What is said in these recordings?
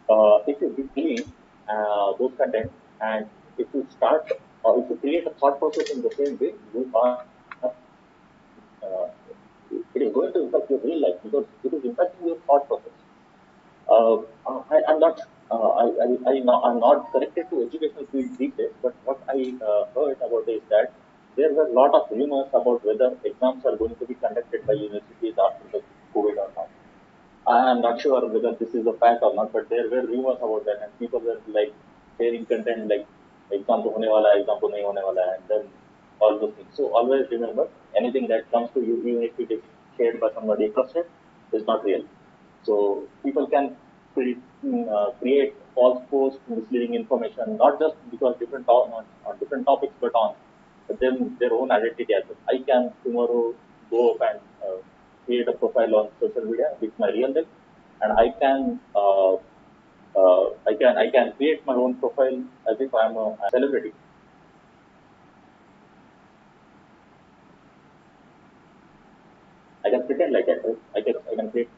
If you believe those content, and if you start or if you create a thought process in the same way, you are uh, it is going to impact your real life because it is impacting your thought process. I'm not. I'm not connected to educational field these days, but what I heard about is that there were a lot of rumors about whether exams are going to be conducted by universities after the COVID or not. I am not sure whether this is a fact or not, but there were rumors about that, and people were like sharing content like exam to hone wala hai, exam to nahi hone wala hai, and then all those things. So always remember, anything that comes to you, even if it is shared by somebody trusted, is not real. So people can create false posts, misleading information, not just because on different topics, but on them their own identity as well. I can tomorrow go up and create a profile on social media with my real name, and I can create my own profile as if I'm a celebrity. I can pretend like that. Right? I can create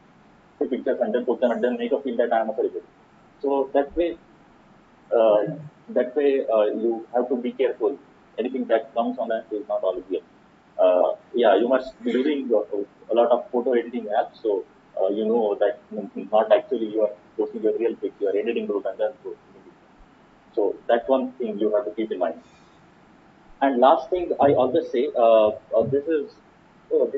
two pictures and then put them and then make a feel that I'm a celebrity. So uh, you have to be careful. Anything that comes on that is not always real. Yeah, you must be using a lot of photo editing apps, so you know that not actually you are posting your real pic, you are editing those and then posting it. So that's one thing you have to keep in mind. And last thing I always say, this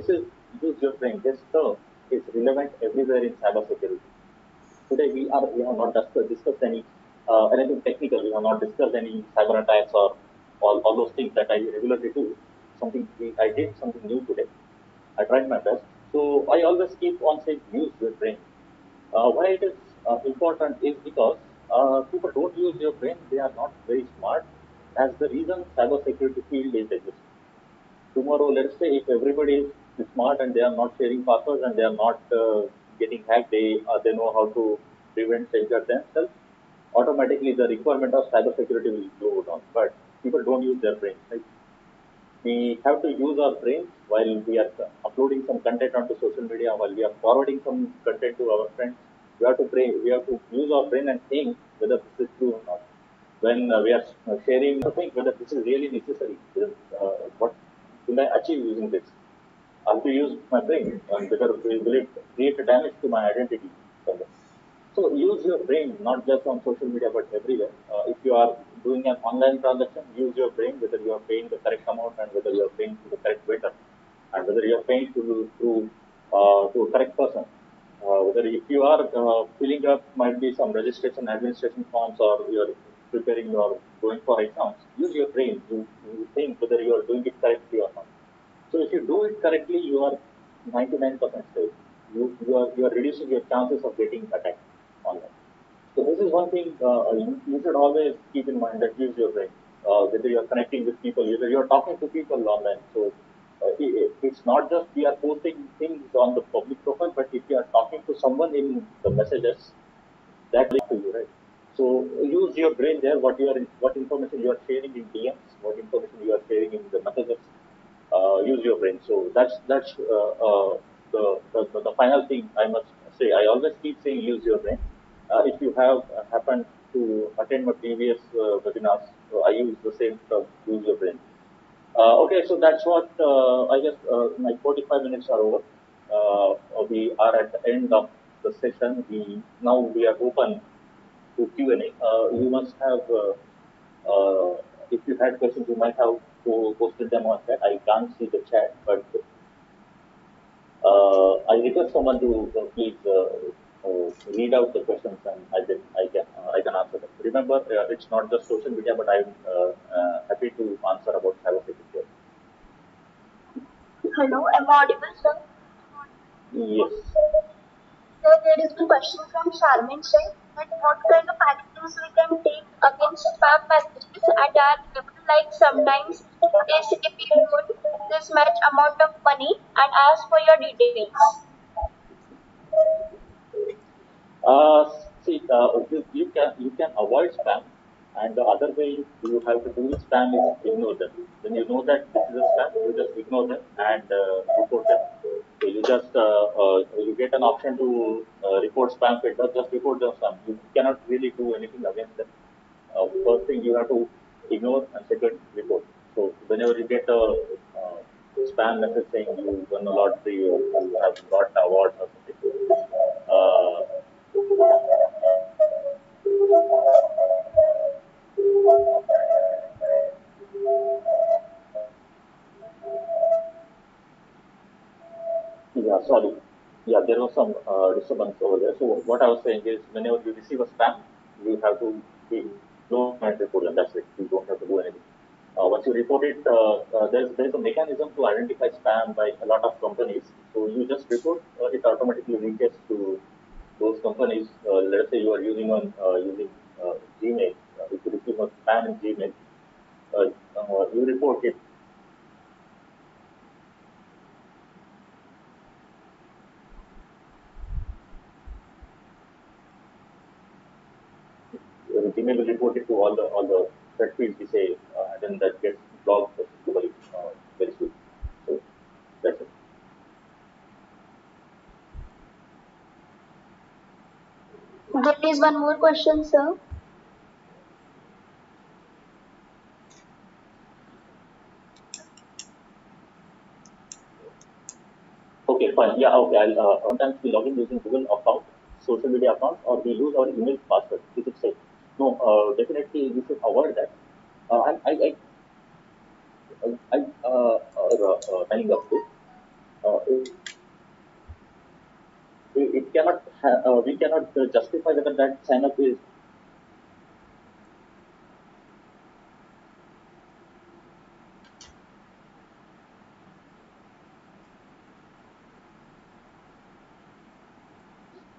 is use your brain. This term is relevant everywhere in cybersecurity. Today we have not discussed anything technical. We have not discussed any cyber attacks or all those things that I regularly do. I did something new today. I tried my best. So I always keep on saying use your brain. Why it is important is because people don't use your brain. They are not very smart. As the reason cybersecurity field is existing. Tomorrow, let's say if everybody is smart and they are not sharing passwords and they are not getting hacked, they know how to prevent safeguard themselves. Automatically, the requirement of cybersecurity will go down. But people don't use their brains. Right? We have to use our brains while we are uploading some content onto social media, while we are forwarding some content to our friends. We have to use our brain and think whether this is true or not. When we are sharing, to think whether this is really necessary. What will I achieve using this? I have to use my brain, and whether will it create a damage to my identity somewhere. So use your brain not just on social media but everywhere. If you are doing an online transaction, use your brain whether you are paying the correct amount and whether you are paying to the correct waiter and whether you are paying to a correct person. Whether if you are filling up might be some registration administration forms or you are preparing or going for exams, use your brain. You think whether you are doing it correctly or not. So if you do it correctly, you are 99% safe. You are reducing your chances of getting attacked online. So this is one thing you should always keep in mind that use your brain. Whether you are connecting with people, whether you are talking to people online. So it's not just we are posting things on the public profile, but if you are talking to someone in the messages, that to you, right? So use your brain there. What information you are sharing in DMs, what information you are sharing in the messages, use your brain. So that's the final thing I must say. I always keep saying use your brain. If you have happened to attend my previous webinars, so I use the same term, use your brain. Okay, so that's what I guess my 45 minutes are over. We are at the end of the session. We are open to Q&A. You must have, if you had questions, you might have posted them on chat. I can't see the chat, but I request someone to please read out the questions and I can answer them. Remember, it's not just social media, but I'm happy to answer about cybersecurity. Hello, am I audible, sir? Yes. So there is one question from Charmin said that what kind of actions we can take against spam messages at our level, like sometimes they say if you don't this much amount of money and ask for your details. Uh, See, you can avoid spam And the other way you have to do with spam is ignore them. When you know that this is a spam, you just ignore them and report them. So you just you get an option to report spam filter. Just report the spam. You cannot really do anything against them. First thing you have to ignore, and second report. So whenever you get a spam message saying you won a lottery or you have got awards or something, uh, yeah, sorry. Yeah, there was some disturbance over there. So what I was saying is, whenever you receive a spam, you have to be no and report them. That's it. You don't have to do anything. Once you report it, there's a mechanism to identify spam by a lot of companies. So you just report, it automatically reaches to those companies. Let's say you are using Gmail. If you receive a spam in Gmail, you report it. Gmail will report it to all the thread fields we say, and then that gets blocked globally very soon. So that's it. There is one more question, sir. Okay, fine. Yeah, okay. Sometimes we log in using Google account, social media account, or we lose our email password. We should say no. Definitely, we should avoid that. Signing up to. It, it cannot. We cannot justify whether that sign up is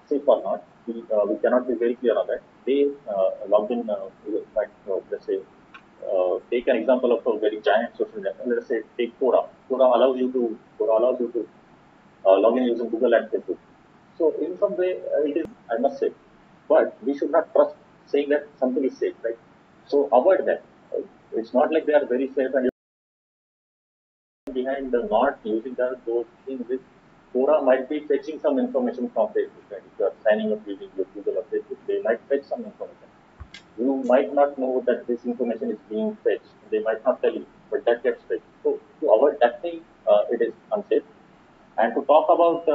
safe or not. We cannot be very clear on that. They logged in, but let's say, take an example of a very giant social network. Let's say take Quora. Quora allows you to log in using Google and Facebook. So in some way, it is, I must say, but we should not trust saying that something is safe, right? So avoid that. It's not like they are very safe and behind the not using those things is Quora might be fetching some information from Facebook. And if you are signing up using your Google or Facebook, they might fetch some information. You might not know that this information is being fetched. They might not tell you, but that gets fetched. So to avoid that thing, it is unsafe. And to talk about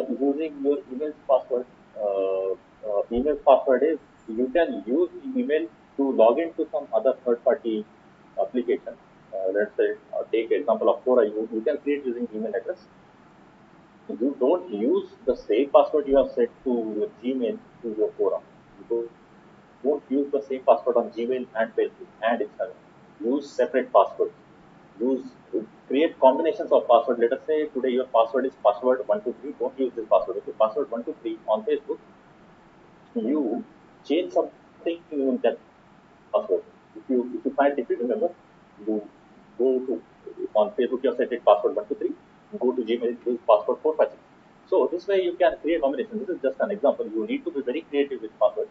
using your email password, email password is you can use email to log into some other third-party application. Let's say, take example of Quora. You can create using email address. You don't use the same password you have set to your Gmail to your Quora. You don't use the same password on Gmail and Facebook and Instagram. Use separate passwords. Use Create combinations of password. Let us say today your password is password 123. Don't use this password. Okay, password 123 on Facebook. You change something in that password. If you find difficult, remember, you go to on Facebook you have set it password 123. Go to Gmail, use password 456. So this way you can create combination. This is just an example. You need to be very creative with password.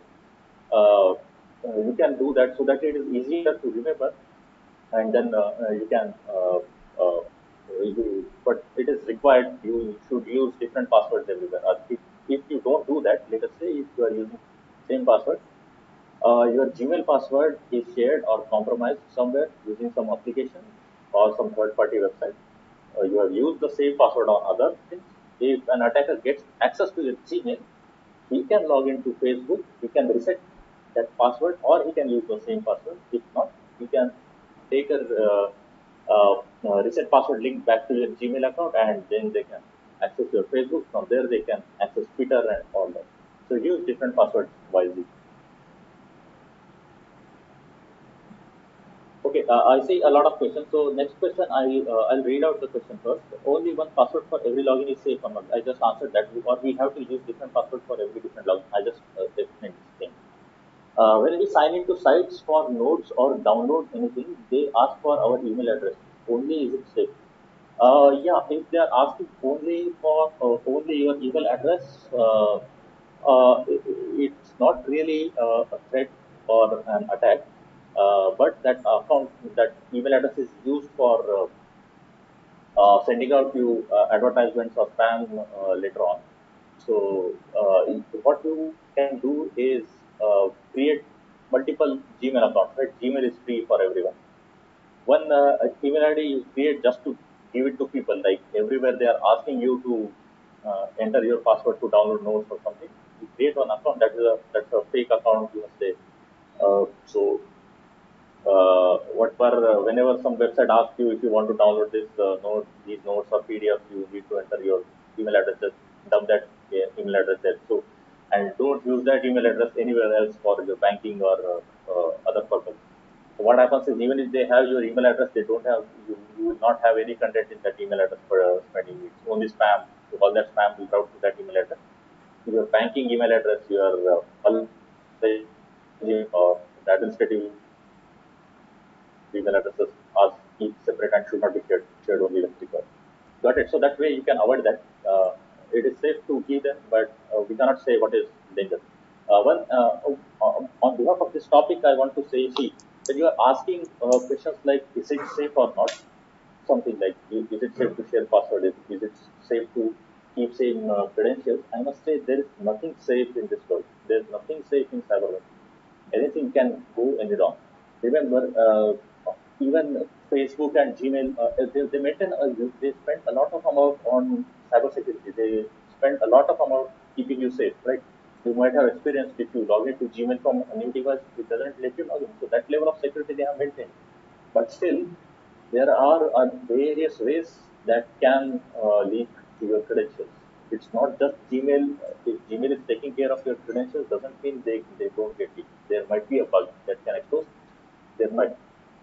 You can do that so that it is easier to remember, and then you can but it is required you should use different passwords everywhere. If you don't do that, let us say if you are using same password, your Gmail password is shared or compromised somewhere using some application or some third party website. You have used the same password on other things. If an attacker gets access to your Gmail, he can log into Facebook, he can reset that password, or he can use the same password. If not, he can take a reset password link back to your Gmail account, and then they can access your Facebook. From there, they can access Twitter and all that. So use different passwords wisely. Okay, I see a lot of questions. So next question, I'll read out the question first. Only one password for every login is safe or not? I just answered that, or we have to use different password for every different login. I just explained this thing. When we sign into sites for notes or download anything, they ask for our email address. Only is it safe? Yeah, if they are asking only for only your email address, it's not really a threat or an attack. but that account, that email address is used for sending out you advertisements or spam later on. So what you can do is create multiple Gmail accounts. Right? Gmail is free for everyone. One email ID you create just to give it to people. Like everywhere they are asking you to enter your password to download notes or something. You create one account that's a fake account. You must say. So whatever whenever some website asks you if you want to download this note, these notes or PDFs, you need to enter your email address. Just dump that email address there. So and don't use that email address anywhere else for your banking or other purpose. So what happens is even if they have your email address, they don't have you will not have any content in that email address for spending it. Only spam. So all that spam will route to that email address. Your banking email address, your college or the administrative email addresses are keep separate and should not be shared only when required. Got it. So that way you can avoid that. It is safe to give them, but we cannot say what is dangerous. On behalf of this topic, I want to say, see, when you are asking questions like, is it safe or not? Something like, is it safe to share password? Is it safe to keep saying credentials? I must say there is nothing safe in this world. There is nothing safe in cyber. Anything can go any wrong. Remember, even Facebook and Gmail, they maintain, they spend a lot of amount on cybersecurity. They spend a lot of amount keeping you safe, right? You might have experienced if you log into Gmail from a new device, it doesn't let you log in. So that level of security they have maintained. But still, there are various ways that can leak to your credentials. It's not just Gmail. If Gmail is taking care of your credentials, doesn't mean they don't get leaked. There might be a bug that can expose. There might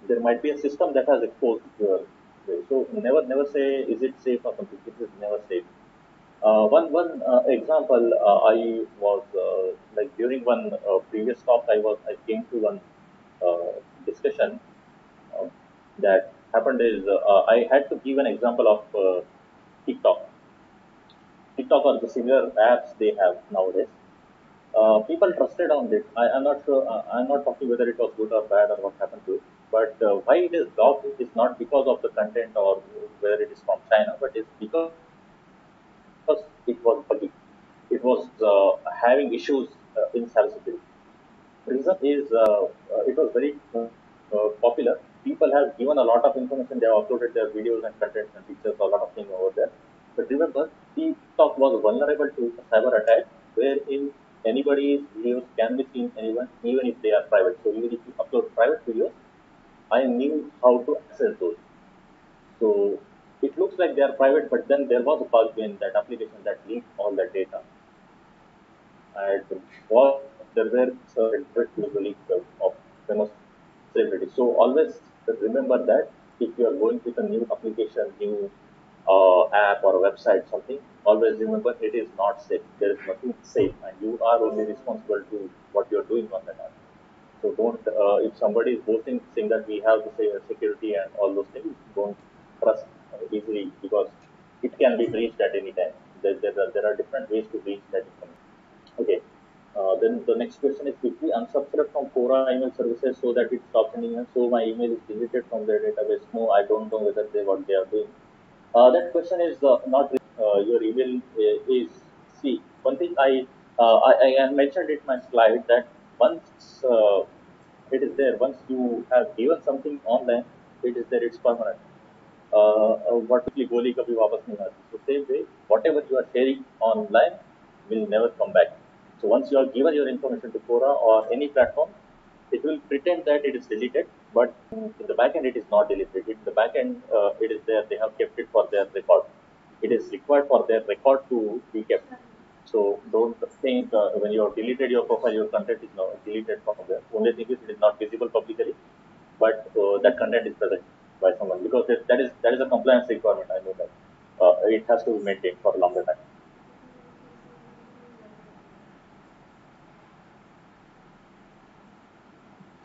there might be a system that has exposed your way. So never say is it safe or something. It is never safe. One example I was like during one previous talk I came to one discussion uh, that happened is I had to give an example of TikTok. TikTok or the similar apps they have nowadays. People trusted on it. I'm not sure. I'm not talking whether it was good or bad or what happened to it. But why it is blocked is not because of the content or whether it is from China, but it's because it was buggy. It was having issues in cybersecurity. Reason is it was very popular. People have given a lot of information. They have uploaded their videos and content and pictures, a lot of things over there. But remember, TikTok was vulnerable to a cyber attack, wherein anybody's videos can be seen anyone, even if they are private. So even if you upload private videos, I knew how to access those. So it looks like they are private, but then there was a bug in that application that leaked all that data and what there were usually of famous celebrities. So always remember that if you are going with a new application, new app or a website, something, always remember it is not safe. There is nothing safe, and you are only responsible to what you are doing on that app. So don't, if somebody is boasting, saying that we have the security and all those things, don't trust easily because it can be breached at any time. There are different ways to breach that information. Okay. Then the next question is quickly unsubscribe from Quora email services so that it stops sending email. So my email is deleted from their database. No, I don't know whether they what they are doing. That question is not your email is see one thing I mentioned it in my slide that once it is there once you have given something online it is there it's permanent what गोली कभी वापस नहीं आती. So same way, whatever you are sharing online will never come back. So once you have given your information to Quora or any platform, it will pretend that it is deleted, but in the backend it is not deleted. In the backend, it is there. They have kept it for their record. It is required for their record to be kept. So don't think when you have deleted your profile, your content is now deleted from there. Only thing is it is not visible publicly, but that content is present by someone because that is a compliance requirement. I know that it has to be maintained for a longer time.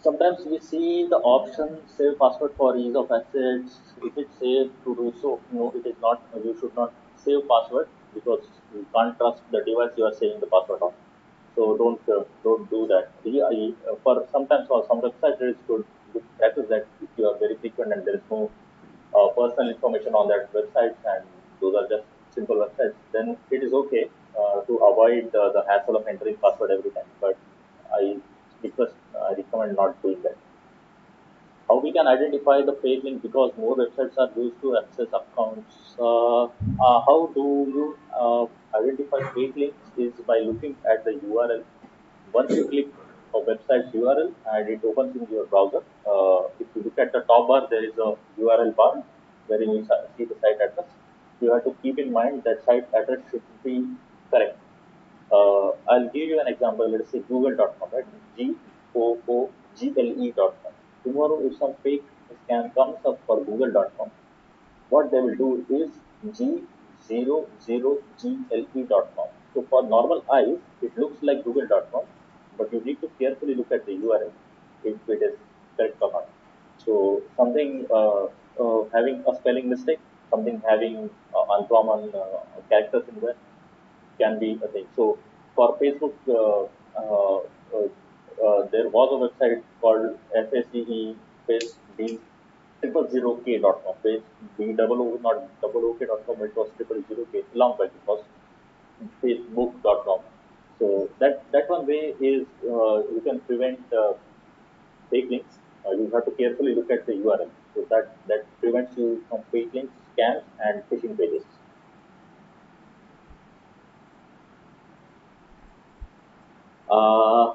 Sometimes we see the option save password for ease of access. Is it safe to do so? No, it is not. You should not save password because you can't trust the device you are saving the password on. So don't do that. Yeah, for sometimes for some websites there is good practice that if you are very frequent and there is no personal information on that websites and those are just simple websites, then it is okay to avoid the hassle of entering password every time. But I I recommend not doing that. How we can identify the fake link because more websites are used to access accounts. How do you identify fake links is by looking at the URL. Once you click a website's URL and it opens in your browser, if you look at the top bar, there is a URL bar wherein you see the site address. You have to keep in mind that site address should be correct. I'll give you an example. Let's say google.com, right? google.com. Tomorrow, if some fake scam comes up for google.com, what they will do is G00GLE.com. So for normal eyes, it looks like google.com, but you need to carefully look at the URL if it is correct or not. So something having a spelling mistake, something having uncommon characters in there, can be a thing. So for Facebook, there was a website called FACE space D triple zero K.com. Page B double O not double OK.com. It was triple zero K. Long back it was Facebook.com. So that one way is you can prevent fake links. You have to carefully look at the URL. So that prevents you from fake links, scams, and phishing pages.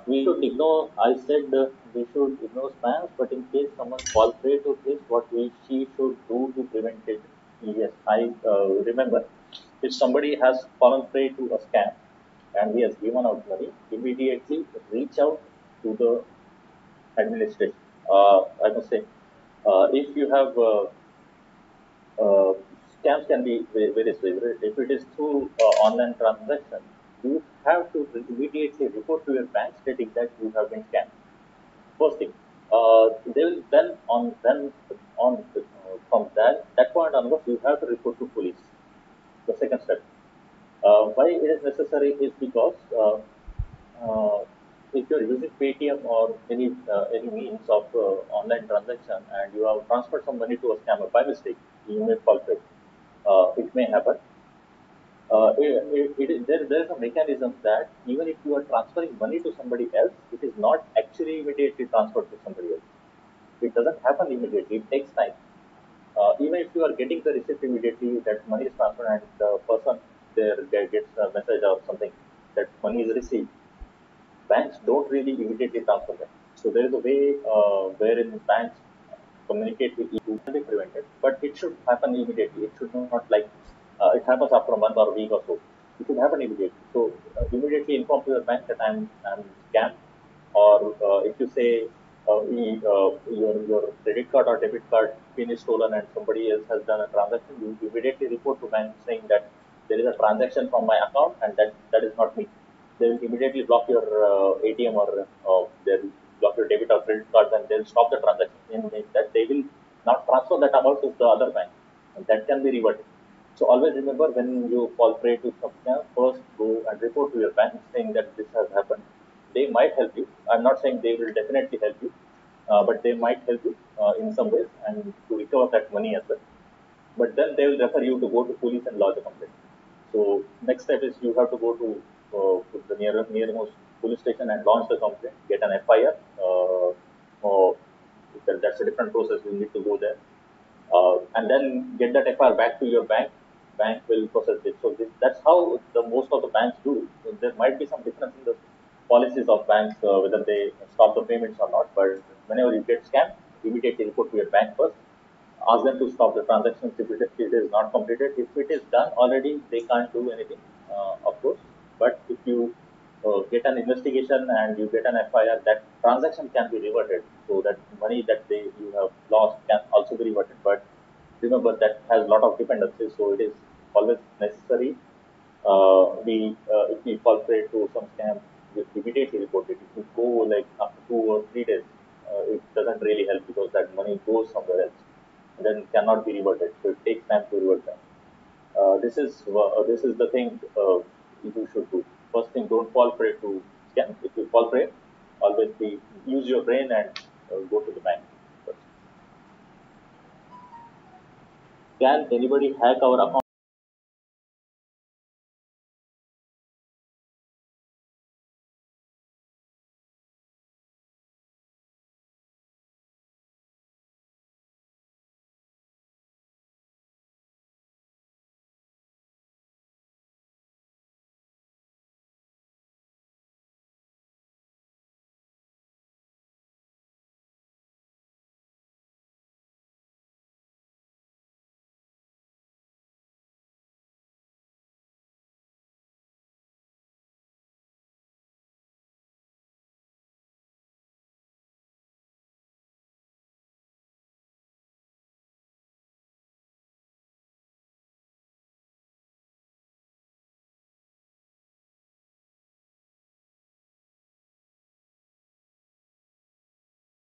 We should ignore. I said we should ignore spams, but in case someone falls prey to this, what she should do to prevent it? Yes, I remember. If somebody has fallen prey to a scam and he has given out money, immediately reach out to the administration. I must say, if you have uh, scams can be various ways. Right? If it is through online transaction, you have to immediately report to your bank stating that you have been scammed. First thing, they will then from that point onwards, you have to report to police. The second step. Why it is necessary is because uh, if you are using Paytm or any means of online transaction and you have transferred some money to a scammer by mistake, you may fall prey. It may happen. There is a mechanism that even if you are transferring money to somebody else, it is not actually immediately transferred to somebody else. It doesn't happen immediately. It takes time. Even if you are getting the receipt immediately, that money is transferred and the person there gets a message or something that money is received, banks don't really immediately transfer them. So there is a way wherein banks communicate with you can be prevented, but it should happen immediately. It should not like it happens after a month or a week or so. It should happen immediately. So immediately inform to your bank that I'm scammed, or if you say your credit card or debit card pin is stolen and somebody else has done a transaction, you immediately report to bank saying that there is a transaction from my account and that is not me. They will immediately block your ATM or they'll block your debit or credit cards and they'll stop the transaction. In that they will not transfer that amount to the other bank, and that can be reverted. So always remember when you fall prey to some scam, first go and report to your bank saying that this has happened. They might help you. I'm not saying they will definitely help you, but they might help you in some ways and to recover that money as well. But then they will refer you to go to police and lodge a complaint. So next step is you have to go to the nearest police station and launch the complaint, get an FIR. Or that's a different process. You need to go there and then get that FIR back to your bank. Bank will process it. So that's how the most of the banks do. So there might be some difference in the policies of banks whether they stop the payments or not. But whenever you get scammed, immediately report to your bank first, ask them to stop the transactions if it is not completed. If it is done already, they can't do anything, of course. But if you get an investigation and you get an FIR, that transaction can be reverted. So that money that you have lost can also be reverted. But remember that has a lot of dependencies, so it is always necessary. If we fall prey to some scam, we immediately report it. If you go like after 2 or 3 days, it doesn't really help because that money goes somewhere else and then cannot be reverted. So it takes time to revert them. This is the thing you should do. First thing, don't fall prey to Yeah, if you fall prey, always be use your brain and go to the bank first. Can anybody hack our account?